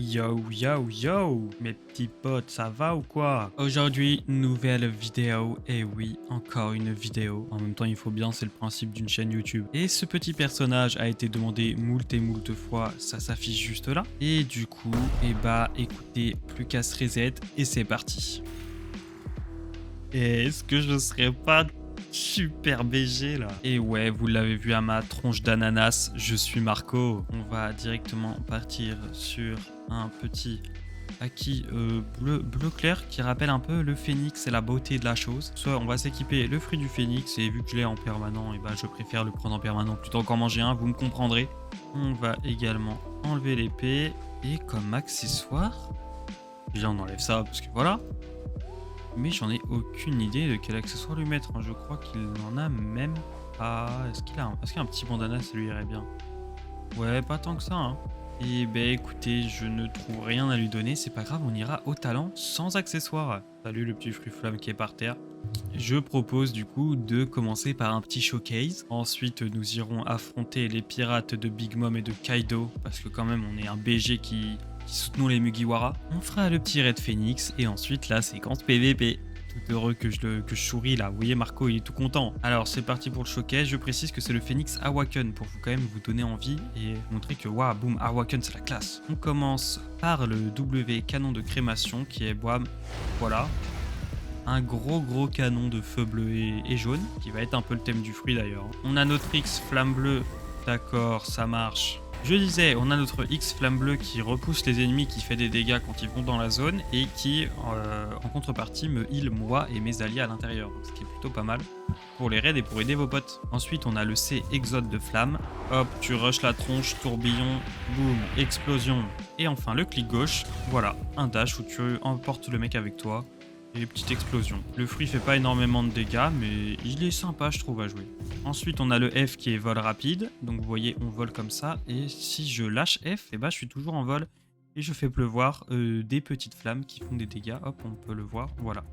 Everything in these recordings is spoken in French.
Yo yo yo, mes petits potes, ça va ou quoi? Aujourd'hui, nouvelle vidéo, et oui, encore une vidéo. En même temps, il faut bien, c'est le principe d'une chaîne YouTube. Et ce petit personnage a été demandé moult et moult fois, ça s'affiche juste là. Et du coup, écoutez, plus qu'à se reset, et c'est parti. Et est-ce que je serais pas super BG là? Et ouais, vous l'avez vu à ma tronche d'ananas, je suis Marco. On va directement partir sur un petit acquis bleu clair qui rappelle un peu le phénix et la beauté de la chose. Soit on va s'équiper le fruit du phénix, et vu que je l'ai en permanent, et je préfère le prendre en permanent plutôt qu'en manger un, vous me comprendrez. On va également enlever l'épée, et comme accessoire, déjà on enlève ça parce que voilà. Mais j'en ai aucune idée de quel accessoire lui mettre, hein. Je crois qu'il n'en a même pas. Est-ce qu'il a un petit bandana, ça lui irait bien? Ouais, pas tant que ça, hein. Et écoutez, je ne trouve rien à lui donner, c'est pas grave, on ira au talent sans accessoire. Salut le petit fruit flamme qui est par terre. Je propose du coup de commencer par un petit showcase. Ensuite, nous irons affronter les pirates de Big Mom et de Kaido, parce que quand même on est un BG qui soutenons les Mugiwara. On fera le petit Red Phoenix et ensuite la séquence PVP. Tout heureux que je souris là. Vous voyez, Marco, il est tout content. Alors, c'est parti pour le showcase. Je précise que c'est le Phoenix Awaken pour vous quand même vous donner envie et montrer que waouh, boum, Awaken, c'est la classe. On commence par le W canon de crémation qui est, voilà, un gros canon de feu bleu et jaune qui va être un peu le thème du fruit d'ailleurs. On a notre X flamme bleue. D'accord, ça marche. Je disais, on a notre X flamme bleue qui repousse les ennemis, qui fait des dégâts quand ils vont dans la zone et qui, en contrepartie, me heal moi et mes alliés à l'intérieur. Ce qui est plutôt pas mal pour les raids et pour aider vos potes. Ensuite, on a le C exode de flamme. Hop, tu rushes la tronche, tourbillon, boum, explosion. Et enfin, le clic gauche. Voilà, un dash où tu emportes le mec avec toi. Et petite explosion. Le fruit fait pas énormément de dégâts, mais il est sympa, je trouve, à jouer. Ensuite, on a le F qui est vol rapide. Donc, vous voyez, on vole comme ça. Et si je lâche F, je suis toujours en vol. Et je fais pleuvoir des petites flammes qui font des dégâts. Hop, on peut le voir. Voilà.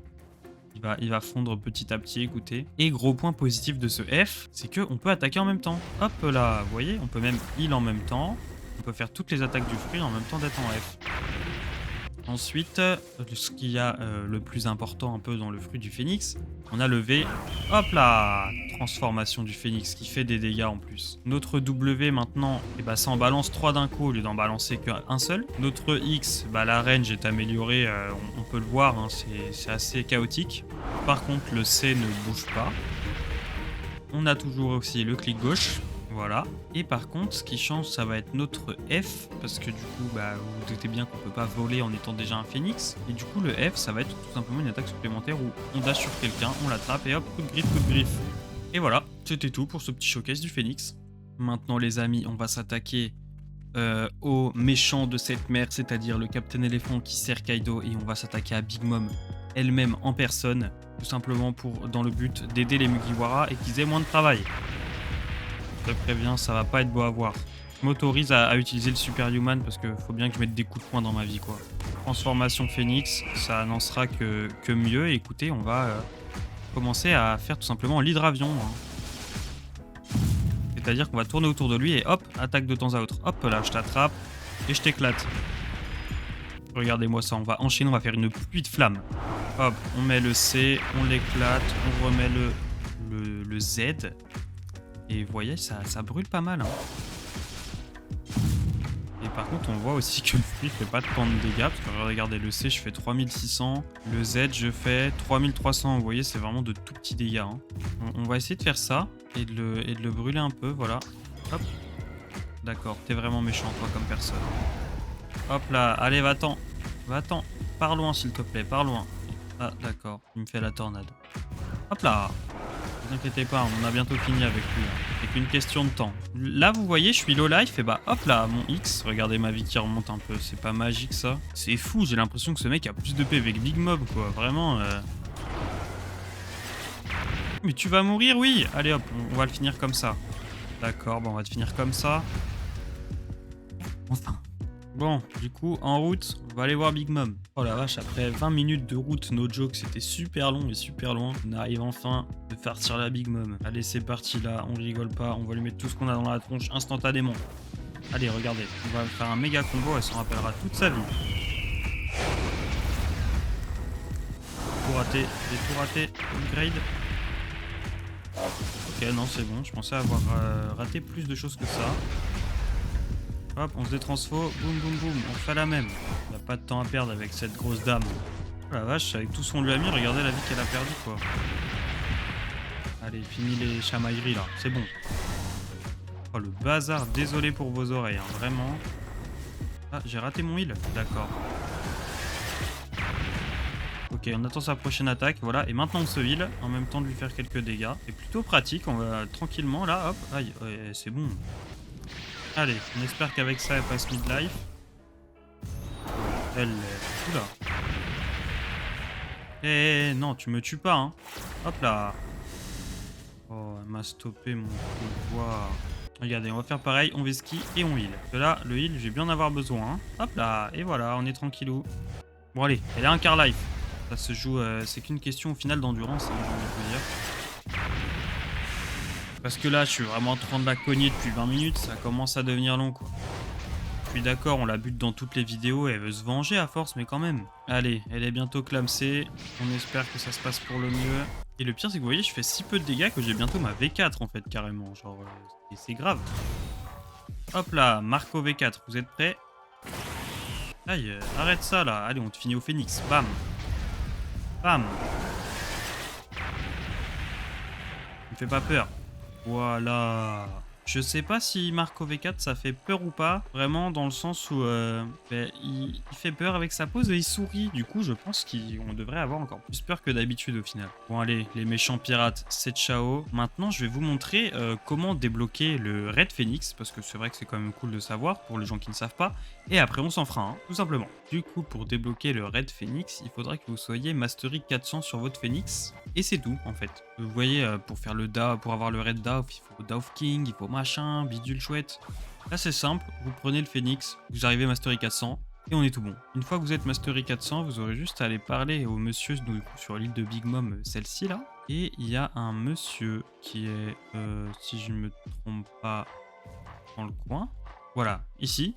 Il va fondre petit à petit, écoutez. Et gros point positif de ce F, c'est qu'on peut attaquer en même temps. Hop là, vous voyez, on peut même heal en même temps. On peut faire toutes les attaques du fruit en même temps d'être en F. Ensuite, ce qu'il y a le plus important un peu dans le fruit du phénix, on a le V, hop là, transformation du phénix qui fait des dégâts en plus. Notre W maintenant, ça en balance 3 d'un coup au lieu d'en balancer qu'un seul. Notre X, la range est améliorée, on peut le voir, hein, c'est assez chaotique. Par contre, le C ne bouge pas. On a toujours aussi le clic gauche. Voilà. Et par contre, ce qui change, ça va être notre F, parce que du coup, vous vous doutez bien qu'on peut pas voler en étant déjà un phénix. Et du coup, le F, ça va être tout simplement une attaque supplémentaire où on dash sur quelqu'un, on l'attrape et hop, coup de griffe. Et voilà, c'était tout pour ce petit showcase du phénix. Maintenant, les amis, on va s'attaquer au méchant de cette mer, c'est-à-dire le Captain Elephant qui sert Kaido, et on va s'attaquer à Big Mom elle-même en personne, tout simplement dans le but d'aider les Mugiwara et qu'ils aient moins de travail. Je te préviens, ça va pas être beau à voir. Je m'autorise à utiliser le Superhuman parce que faut bien que je mette des coups de poing dans ma vie, quoi. Transformation Phoenix, ça n'en sera que mieux. Et écoutez, on va commencer à faire tout simplement l'hydravion, hein. C'est-à-dire qu'on va tourner autour de lui et hop, attaque de temps à autre. Hop là, je t'attrape et je t'éclate. Regardez-moi ça, on va enchaîner, on va faire une pluie de flammes. Hop, on met le C, on l'éclate, on remet le Z. Et vous voyez, ça brûle pas mal, hein. Et par contre, on voit aussi que le fruit fait pas tant de dégâts. Parce que regardez, le C, je fais 3600. Le Z, je fais 3300. Vous voyez, c'est vraiment de tout petits dégâts, hein. On va essayer de faire ça et de le brûler un peu. Voilà. Hop. D'accord, t'es vraiment méchant, toi, comme personne. Hop là, allez, va-t'en. Va-t'en. Pars loin, s'il te plaît, pars loin. Ah, d'accord, il me fait la tornade. Hop là. Ne vous inquiétez pas, on a bientôt fini avec lui, hein. C'est qu'une question de temps. Là, vous voyez, je suis low life et hop là, mon X, regardez ma vie qui remonte un peu. C'est pas magique ça. C'est fou, j'ai l'impression que ce mec a plus de PV que Big Mob, quoi. Vraiment. Mais tu vas mourir, oui. Allez hop, on va le finir comme ça. D'accord, on va te finir comme ça. Enfin. Bon, du coup, en route, on va aller voir Big Mom. Oh la vache, après 20 minutes de route, no joke, c'était super long et super loin. On arrive enfin de partir la Big Mom. Allez, c'est parti là, on rigole pas, on va lui mettre tout ce qu'on a dans la tronche instantanément. Allez, regardez. On va faire un méga combo, elle s'en rappellera toute sa vie. Tout raté, j'ai tout raté. Upgrade. Ok, non, c'est bon. Je pensais avoir raté plus de choses que ça. Hop, on se détransfo. Boum, boum, boum. On fait la même. On n'a pas de temps à perdre avec cette grosse dame. Oh la vache, avec tout ce qu'on lui a mis, regardez la vie qu'elle a perdue, quoi. Allez, fini les chamailleries, là. C'est bon. Oh, le bazar. Désolé pour vos oreilles, hein. Vraiment. Ah, j'ai raté mon heal. D'accord. Ok, on attend sa prochaine attaque, voilà, et maintenant on se heal, en même temps de lui faire quelques dégâts. C'est plutôt pratique, on va tranquillement, là, hop, aïe, ouais, c'est bon. Allez, on espère qu'avec ça, elle passe midlife. Elle... Oula. Eh, non, tu me tues pas, hein. Hop là. Oh, elle m'a stoppé mon pouvoir. Regardez, on va faire pareil, on vesquille et on heal. Parce que là, le heal, j'ai bien en avoir besoin, hein. Hop là, et voilà, on est tranquillou. Bon allez, elle a un quart life. Ça se joue, c'est qu'une question au final d'endurance, hein, j'ai envie de vous dire. Parce que là, je suis vraiment en train de la cogner depuis 20 minutes, ça commence à devenir long, quoi. Je suis d'accord, on la bute dans toutes les vidéos, elle veut se venger à force, mais quand même. Allez, elle est bientôt clamsée, on espère que ça se passe pour le mieux. Et le pire, c'est que vous voyez, je fais si peu de dégâts que j'ai bientôt ma V4, en fait, carrément. Genre, c'est grave. Hop là, Marco V4, vous êtes prêts? Aïe, arrête ça, là. Allez, on te finit au phénix, bam. Bam. Il me fait pas peur. Voilà. Je sais pas si Marco V4 ça fait peur ou pas. Vraiment dans le sens où il fait peur avec sa pose et il sourit. Du coup je pense qu'on devrait avoir encore plus peur que d'habitude au final. Bon allez, les méchants pirates c'est ciao. Maintenant je vais vous montrer comment débloquer le Red Phoenix. Parce que c'est vrai que c'est quand même cool de savoir pour les gens qui ne savent pas. Et après on s'en fera un, tout simplement. Du coup pour débloquer le Red Phoenix, il faudra que vous soyez Mastery 400 sur votre Phoenix. Et c'est tout en fait. Vous voyez, pour faire le DAO, pour avoir le Red DAO, il faut DAO King, il faut machin, bidule chouette. Là c'est simple, vous prenez le Phoenix, vous arrivez Mastery 400 et on est tout bon. Une fois que vous êtes Mastery 400, vous aurez juste à aller parler au monsieur sur l'île de Big Mom, celle-ci là. Et il y a un monsieur qui est, si je ne me trompe pas, dans le coin. Voilà, ici.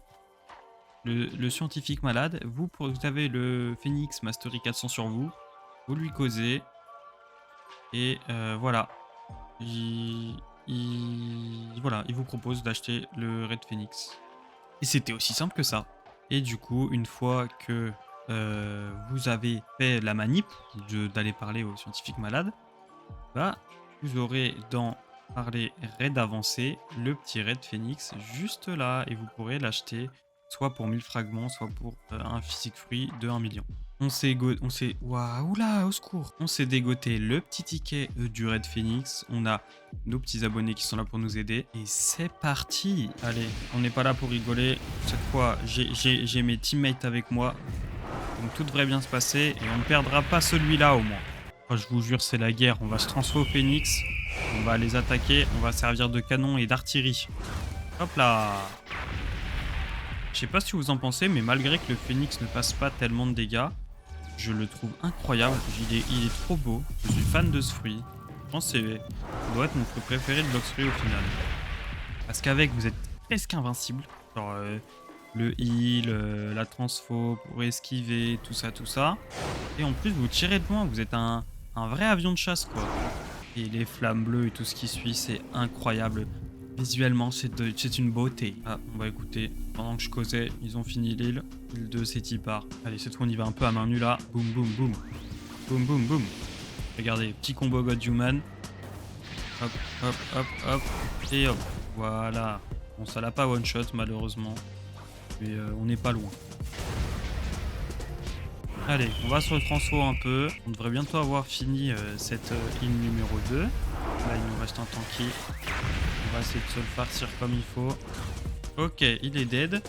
Le scientifique malade, vous avez le Phoenix Mastery 400 sur vous, vous lui causez, et voilà. Voilà, il vous propose d'acheter le Red Phoenix. Et c'était aussi simple que ça. Et du coup, une fois que vous avez fait la manip d'aller parler au scientifique malade, bah, vous aurez dans parler Raid avancé le petit Red Phoenix juste là. Et vous pourrez l'acheter soit pour 1000 fragments, soit pour un physique fruit de 1 million. On s'est waouh là, au secours. On s'est dégoté le petit ticket du Red Phoenix. On a nos petits abonnés qui sont là pour nous aider. Et c'est parti. Allez, on n'est pas là pour rigoler. Cette fois, j'ai mes teammates avec moi. Donc tout devrait bien se passer. Et on ne perdra pas celui-là au moins. Oh, je vous jure, c'est la guerre. On va se transformer au Phoenix. On va les attaquer. On va servir de canon et d'artillerie. Hop là. Je sais pas ce que vous en pensez, mais malgré que le Phoenix ne fasse pas tellement de dégâts, je le trouve incroyable. Il est trop beau. Je suis fan de ce fruit. Je pense que ça doit être mon fruit préféré de Blox Fruit au final. Parce qu'avec, vous êtes presque invincible. Genre le heal, la transfo pour esquiver, tout ça, tout ça. Et en plus, vous tirez de loin. Vous êtes un vrai avion de chasse, quoi. Et les flammes bleues et tout ce qui suit, c'est incroyable. Visuellement, c'est une beauté. Ah, on va écouter. Pendant que je causais, ils ont fini l'île. L'île 2, c'est Tipar. Allez, cette fois, on y va un peu à main nue là. Boum, boum, boum. Boum, boum, boum. Regardez, petit combo God Human. Hop, hop, hop, hop. Et hop. Voilà. Bon, ça l'a pas one shot, malheureusement. Mais on n'est pas loin. Allez, on va se retransformer un peu. On devrait bientôt avoir fini cette île numéro 2. Là, il nous reste un tanky. On va essayer de se le farcir comme il faut. Ok, il est dead.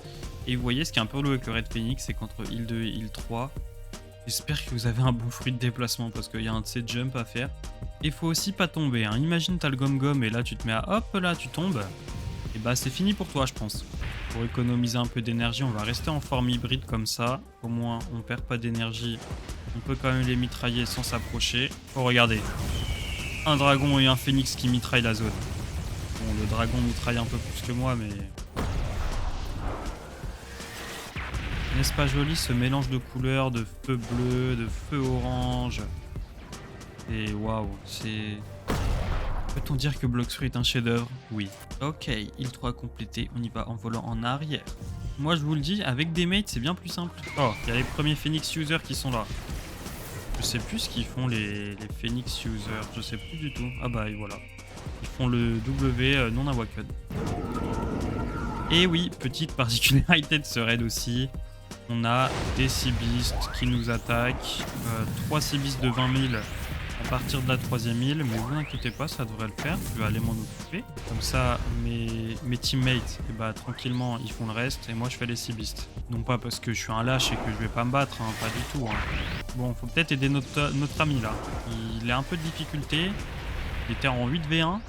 Et vous voyez, ce qui est un peu relou avec le Red Phoenix, c'est qu'entre île 2 et île 3, j'espère que vous avez un bon fruit de déplacement parce qu'il y a un de ces jumps à faire. Et il faut aussi pas tomber. Hein. Imagine, t'as le gomme-gomme et là, tu te mets à hop, là, tu tombes. Et bah, c'est fini pour toi, je pense. Pour économiser un peu d'énergie, on va rester en forme hybride comme ça. Au moins, on perd pas d'énergie. On peut quand même les mitrailler sans s'approcher. Oh, regardez. Un dragon et un phénix qui mitraillent la zone. Bon, le dragon mitraille un peu plus que moi, mais... N'est-ce pas joli ce mélange de couleurs, de feu bleu, de feu orange? Et waouh, c'est... Peut-on dire que Blox-Fruit est un chef-d'œuvre? Oui. Ok, île 3 complété, on y va en volant en arrière. Moi je vous le dis, avec des mates c'est bien plus simple. Oh, il y a les premiers Phoenix users qui sont là. Je sais plus ce qu'ils font les Phoenix users, je sais plus du tout. Ah bah et voilà. Ils font le W non awaken. Et oui, petite particularité de ce raid aussi. On a des Sea Beasts qui nous attaquent. 3 Sea Beasts de 20 000 à partir de la 3e île. Mais vous inquiétez pas, ça devrait le faire. Je vais aller m'en occuper. Comme ça, mes teammates, eh bah, tranquillement, ils font le reste. Et moi, je fais les Sea Beasts. Non pas parce que je suis un lâche et que je vais pas me battre. Hein, pas du tout. Hein. Bon, faut peut-être aider notre ami là. Il a un peu de difficulté. Il était en 8v1.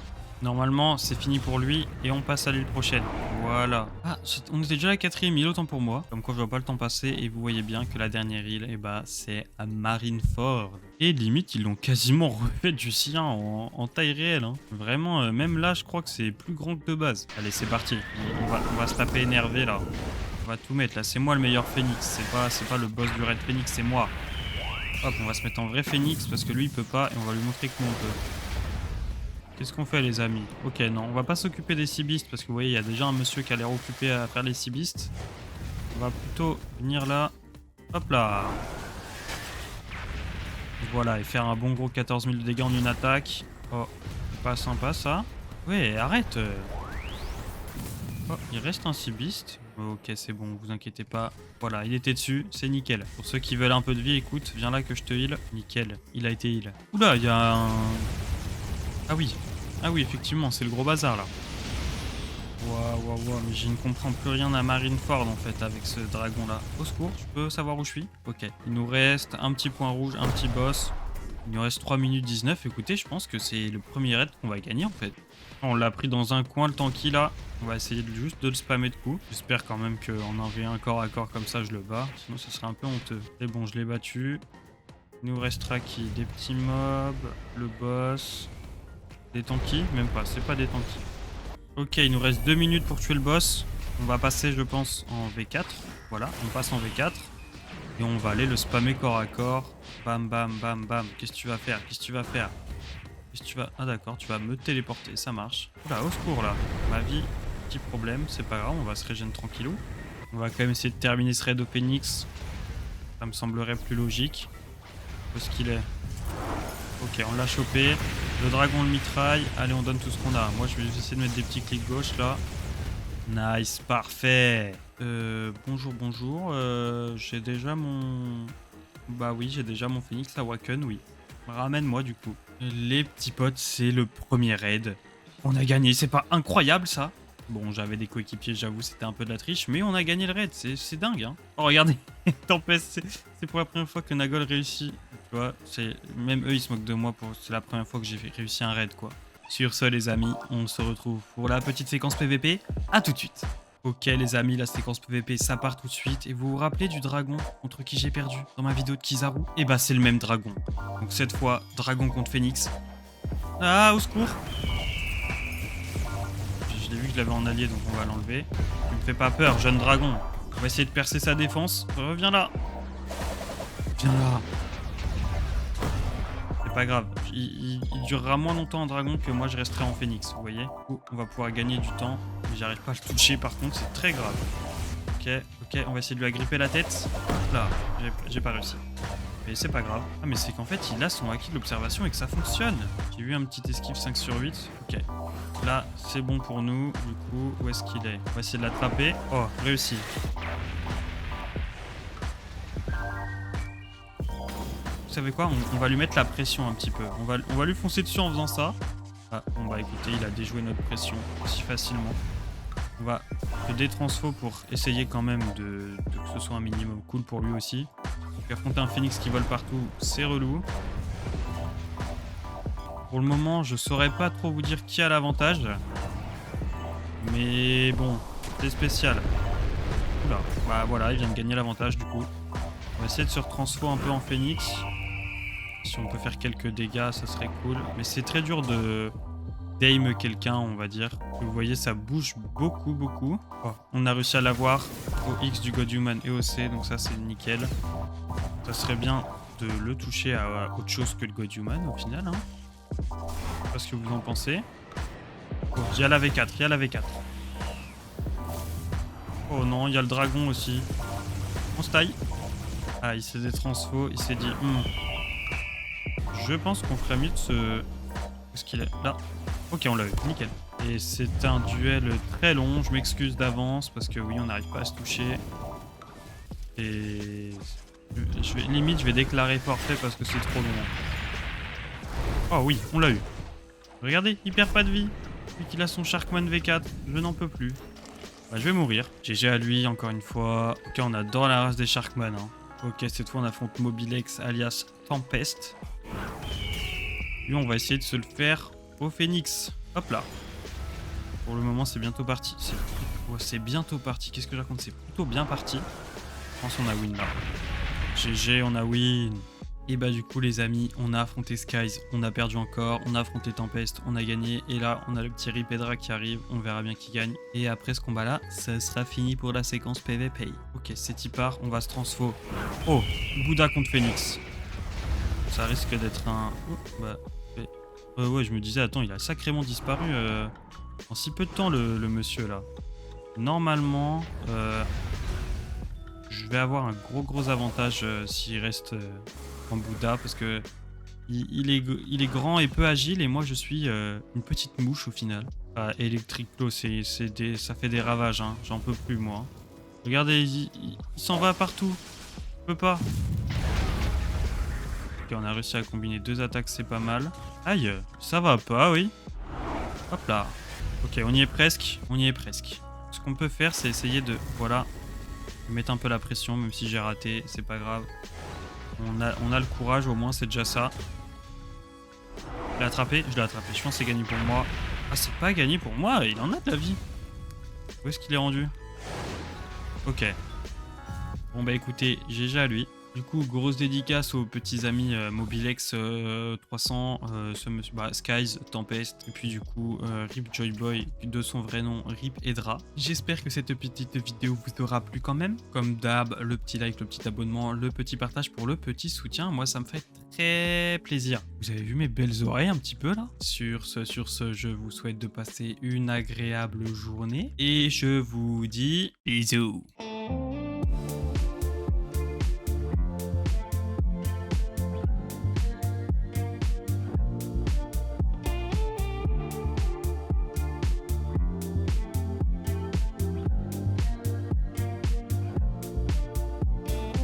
Normalement, c'est fini pour lui et on passe à l'île prochaine. Voilà. Ah, on était déjà à la 4e île, autant pour moi. Comme quoi, je vois pas le temps passer et vous voyez bien que la dernière île, eh bah, c'est à Marineford. Et limite, ils l'ont quasiment refait du sien en taille réelle. Hein. Vraiment, même là, je crois que c'est plus grand que de base. Allez, c'est parti. On va se taper énervé là. On va tout mettre là. C'est moi le meilleur Phoenix. C'est pas le boss du Raid Phoenix, c'est moi. Hop, on va se mettre en vrai Phoenix parce que lui, il peut pas et on va lui montrer que nous, on peut. Qu'est-ce qu'on fait les amis? Ok, non, on va pas s'occuper des Sea Beasts parce que vous voyez, il y a déjà un monsieur qui a l'air occupé à faire les Sea Beasts. On va plutôt venir là. Hop là. Voilà, et faire un bon gros 14 000 de dégâts en une attaque. Oh, pas sympa ça. Ouais, arrête. Oh, il reste un Sea Beast. Ok, c'est bon, vous inquiétez pas. Voilà, il était dessus, c'est nickel. Pour ceux qui veulent un peu de vie, écoute, viens là que je te heal. Nickel, il a été heal. Oula, il y a un... Ah oui, effectivement, c'est le gros bazar là. Waouh, mais je ne comprends plus rien à Marineford en fait avec ce dragon là. Au secours, tu peux savoir où je suis? Ok, il nous reste un petit point rouge, un petit boss. Il nous reste 3 minutes 19. Écoutez, je pense que c'est le premier raid qu'on va gagner en fait. On l'a pris dans un coin le tanky là. On va essayer juste de le spammer de coups. J'espère quand même qu'en 1v1 corps à corps comme ça je le bats. Sinon ce serait un peu honteux. C'est bon, je l'ai battu. Il nous restera qui? Des petits mobs, le boss. Des tanky? Même pas, c'est pas des tanky. Ok, il nous reste 2 minutes pour tuer le boss. On va passer, je pense, en V4. Voilà, on passe en V4. Et on va aller le spammer corps à corps. Bam, bam, bam, bam. Qu'est-ce que tu vas faire? Qu'est-ce que tu vas faire? Qu'est-ce que tu vas... Ah d'accord, tu vas me téléporter, ça marche. Oula, au secours là. Ma vie, petit problème, c'est pas grave, on va se régénérer tranquillou. On va quand même essayer de terminer ce raid au Phoenix. Ça me semblerait plus logique. Où est-ce qu'il est? Ok, on l'a chopé. Le dragon le mitraille. Allez, on donne tout ce qu'on a. Moi, je vais essayer de mettre des petits clics gauche là. Nice, parfait. Bonjour. J'ai déjà mon... Bah oui, j'ai déjà mon Phoenix Awaken, oui. Ramène-moi du coup. Les petits potes, c'est le premier raid. On a gagné, c'est pas incroyable ça? Bon, j'avais des coéquipiers, j'avoue, c'était un peu de la triche, mais on a gagné le raid, c'est dingue, hein. Oh, regardez, Tempest, c'est pour la première fois que Nagol réussit. Tu vois, même eux, ils se moquent de moi, c'est la première fois que j'ai réussi un raid, quoi. Sur ce, les amis, on se retrouve pour la petite séquence PVP. À tout de suite. Ok, les amis, la séquence PVP, ça part tout de suite. Et vous vous rappelez du dragon contre qui j'ai perdu dans ma vidéo de Kizaru? Et bah, c'est le même dragon. Donc cette fois, dragon contre Phoenix. Ah, au secours! J'ai vu que je l'avais en allié, donc on va l'enlever. Tu me fais pas peur, jeune dragon. On va essayer de percer sa défense. Reviens là. Viens là. C'est pas grave. Il durera moins longtemps en dragon que moi je resterai en Phoenix, vous voyez. On va pouvoir gagner du temps. Mais j'arrive pas à le toucher par contre, c'est très grave. Ok, on va essayer de lui agripper la tête. Là, j'ai pas réussi. Mais c'est pas grave. Ah mais c'est qu'en fait il a son acquis de l'observation et que ça fonctionne. J'ai vu un petit esquive 5 sur 8. Ok. Là, c'est bon pour nous. Du coup, où est-ce qu'il est? On va essayer de l'attraper. Oh, réussi. Vous savez quoi? On va lui mettre la pression un petit peu. On va lui foncer dessus en faisant ça. Ah, bon bah écoutez, il a déjoué notre pression si facilement. On va le détransfo pour essayer quand même que ce soit un minimum cool pour lui aussi. Donc affronter un Phoenix qui vole partout, c'est relou. Pour le moment, je saurais pas trop vous dire qui a l'avantage. Mais bon, c'est spécial. Oula, bah voilà, il vient de gagner l'avantage du coup. On va essayer de se retransfo un peu en Phoenix. Si on peut faire quelques dégâts, ça serait cool. Mais c'est très dur dame quelqu'un, on va dire. Vous voyez, ça bouge beaucoup. Oh, on a réussi à l'avoir au X du Godhuman et au C, donc ça c'est nickel. Ça serait bien de le toucher à autre chose que le Godhuman au final. Hein. Je sais pas ce que vous en pensez. Oh, il y a la V4, il y a la V4. Oh non, il y a le dragon aussi. On se taille. Ah, il s'est détransfo, il s'est dit... Je pense qu'on ferait mieux de se... Est-ce qu'il est là? Ok, on l'a eu, nickel. Et c'est un duel très long, je m'excuse d'avance parce que oui, on n'arrive pas à se toucher. Et... limite, je vais déclarer forfait parce que c'est trop long. Oh oui, on l'a eu. Regardez, il perd pas de vie. Vu qu'il a son Sharkman V4, je n'en peux plus. Bah, je vais mourir. GG à lui, encore une fois. Ok, on adore la race des Sharkman. Hein. Ok, cette fois, on affronte Mobilex alias Tempest. Lui, on va essayer de se le faire au Phoenix. Hop là. Pour le moment, c'est bientôt parti. C'est bientôt parti. Qu'est-ce que je raconte? C'est plutôt bien parti. Je pense qu'on a win là. GG, on a win. Et bah du coup les amis, on a affronté Skies, on a perdu encore, on a affronté Tempest, on a gagné. Et là, on a le petit Ripedra qui arrive, on verra bien qui gagne. Et après ce combat-là, ça sera fini pour la séquence PVP. Ok, c'est y part, on va se transfo. Oh, Bouddha contre Phoenix. Ça risque d'être un... Oh, bah... ouais, je me disais, attends, il a sacrément disparu en si peu de temps, le monsieur, là. Normalement, je vais avoir un gros avantage s'il reste en Bouddha, parce que il est grand et peu agile, et moi, je suis une petite mouche, au final. Ah, Electric Claw, ça fait des ravages, hein. J'en peux plus, moi. Regardez, il s'en va partout. Je peux pas. Ok, on a réussi à combiner 2 attaques, c'est pas mal. Aïe, ça va pas, oui. Hop là. Ok, on y est presque. On y est presque. Ce qu'on peut faire, c'est essayer de... Voilà. Mettre un peu la pression, même si j'ai raté. C'est pas grave. On a le courage, au moins, c'est déjà ça. Je l'ai attrapé. Je l'ai attrapé. Je pense que c'est gagné pour moi. Ah, c'est pas gagné pour moi. Il en a de la vie. Où est-ce qu'il est rendu? Ok. Bon, bah écoutez, GG à lui. Du coup, grosse dédicace aux petits amis Mobilex 300, Skies, Tempest, et puis du coup Rip Joyboy, de son vrai nom Rip Edra. J'espère que cette petite vidéo vous aura plu quand même. Comme d'hab, le petit like, le petit abonnement, le petit partage pour le petit soutien. Moi, ça me fait très plaisir. Vous avez vu mes belles oreilles un petit peu là? Sur ce, je vous souhaite de passer une agréable journée et je vous dis bisous.